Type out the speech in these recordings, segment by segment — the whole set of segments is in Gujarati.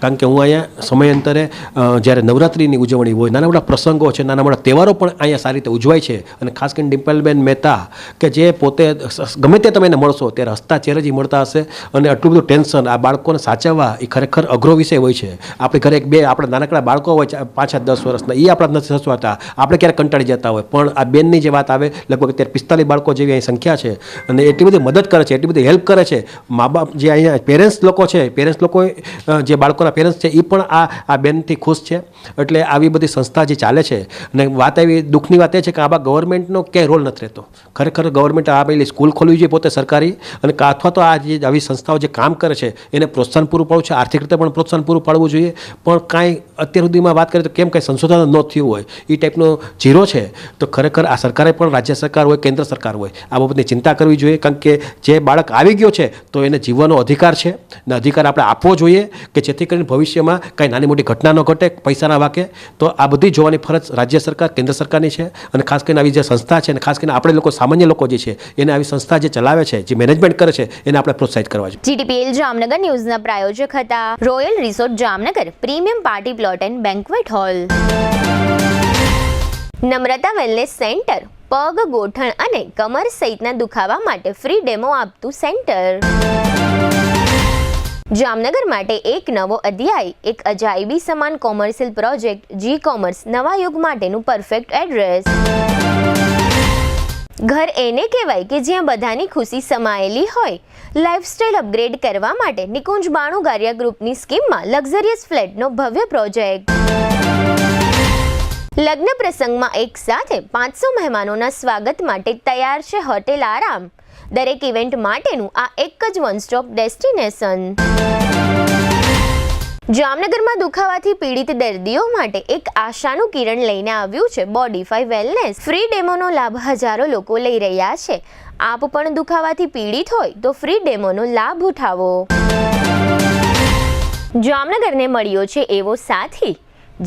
કારણ કે હું અહીંયા સમયાંતરે જ્યારે નવરાત્રિની ઉજવણી હોય, નાના મોટા પ્રસંગો છે, નાના મોટા તહેવારો પણ અહીંયા સારી રીતે ઉજવાય છે. અને ખાસ કરીને ડિમ્પલબેન મહેતા કે જે પોતે ગમે તે તમે એને મળશો ત્યારે હસતા ચહેરે જ મળતા હશે. અને આટલું બધું ટેન્શન આ બાળકોને સાચવવા એ ખરેખર અઘરો વિષય હોય છે. આપણે ઘરે એક બે આપણા નાનકડા બાળકો હોય 5-10 વર્ષના, એ આપણા નથી સચવાતા, આપણે ક્યારેક કંટાળી જતા હોય. પણ આ બેનની જે વાત આવે, લગભગ અત્યારે 45 બાળકો જેવી અહીં સંખ્યા છે અને એટલી બધી મદદ કરે છે, એટલી બધી હેલ્પ કરે છે. મા બાપ જે અહીંયા પેરેન્ટ્સ લોકો છે, પેરેન્ટ્સ લોકો જે બાળકોના પેરેન્ટ્સ છે એ પણ આ બેનથી ખુશ છે. એટલે આવી બધી સંસ્થા જે ચાલે છે. અને વાત એવી દુઃખની વાત એ છે કે આમાં ગવર્મેન્ટનો ક્યાંય રોલ નથી રહેતો. ખરેખર ગવર્મેન્ટ આ પેલી સ્કૂલ ખોલવી જોઈએ પોતે સરકારી, અને અથવા તો આ જે આવી સંસ્થાઓ જે કામ કરે છે એને પ્રોત્સાહન પૂરું પાડવું છે, આર્થિક રીતે પણ પ્રોત્સાહન પૂરું પાડવું જોઈએ. પણ કાંઈ અત્યાર સુધીમાં વાત કરીએ તો કેમ કાંઈ સંશોધન ન થયું હોય એ ટાઈપનો ઝીરો છે. તો ખરેખર આ સરકારે પણ, રાજ્ય સરકાર હોય, કેન્દ્ર સરકાર હોય, આ બાબતની ચિંતા કરવી જોઈએ. કારણ કે જે બાળક આવી ગયો છે તો એને જીવવાનો અધિકાર છે, અને અધિકાર આપણે આપવો જોઈએ કે જેથી કરીને ભવિષ્યમાં કાંઈ નાની મોટી ઘટના ન ઘટે પૈસાના વાકે. તો આ બધી જોવાની ફરજ રાજ્ય સરકાર, કેન્દ્ર સરકારની છે. અને ખાસ કરીને આવી જે સંસ્થા છે, અને ખાસ કરીને આપણે લોકો સામાન્ય લોકો જે છે એને આવી સંસ્થા જે ચલાવે છે, જે મેનેજમેન્ટ કરે છે, એને આપણે પ્રોત્સાહિત કરવા જોઈએ. GTPL જામનગર ન્યૂઝના પ્રાયોજક હતા royal resort Jamnagar, premium party plot and banquet hall, Namrata wellness centre, પગ, ગોઠણ અને કમર સહિતના દુખાવા માટે ફ્રી ડેમો આપતું સેન્ટર. જામનગર માટે એક નવો અધ્યાય, એક અજાયબી સમાન કોમર્શિયલ પ્રોજેક્ટ, જી કોમર્સ, નવા યુગ માટેનું પરફેક્ટ એડ્રેસ. ઘર એને કહેવાય કે જ્યાં બધાની ખુશી સમાયેલી હોય. લાઇફસ્ટાઇલ અપગ્રેડ કરવા માટે નિકુંજ બાણુગારિયા ગ્રુપની સ્કીમમાં લક્ઝરિયસ ફ્લેટનો ભવ્ય પ્રોજેક્ટ. લગ્ન પ્રસંગમાં એક સાથે 500 મહેમાનોના સ્વાગત માટે તૈયાર છે હોટેલ આરામ. દરેક ઇવેન્ટ માટેનું આ એક જ વન સ્ટોપ ડેસ્ટિનેશન. જામનગરમાં દુખાવાથી પીડિત દર્દીઓ માટે એક આશાનું કિરણ લઈને આવ્યું છે બોડીફાઈ વેલનેસ. ફ્રી ડેમોનો લાભ હજારો લોકો લઈ રહ્યા છે. આપ પણ દુખાવાથી પીડિત હોય તો ફ્રી ડેમોનો લાભ ઉઠાવો. જામનગરને મળ્યો છે એવો સાથી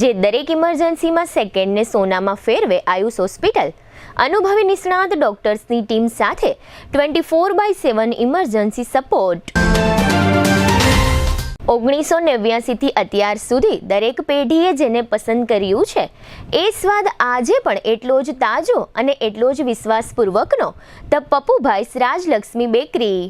જે દરેક ઇમરજન્સીમાં સેકન્ડને સોનામાં ફેરવે. આયુષ હોસ્પિટલ અનુભવી નિષ્ણાત ડોક્ટર્સની ટીમ સાથે 24/7 ઇમરજન્સી સપોર્ટ. 1989 થી અત્યાર સુધી દરેક પેઢીએ જેને પસંદ કર્યું છે એ સ્વાદ આજે પણ એટલો જ તાજો અને એટલો જ વિશ્વાસપૂર્વકનો. The Pappubhai's Rajlakshmi bakery.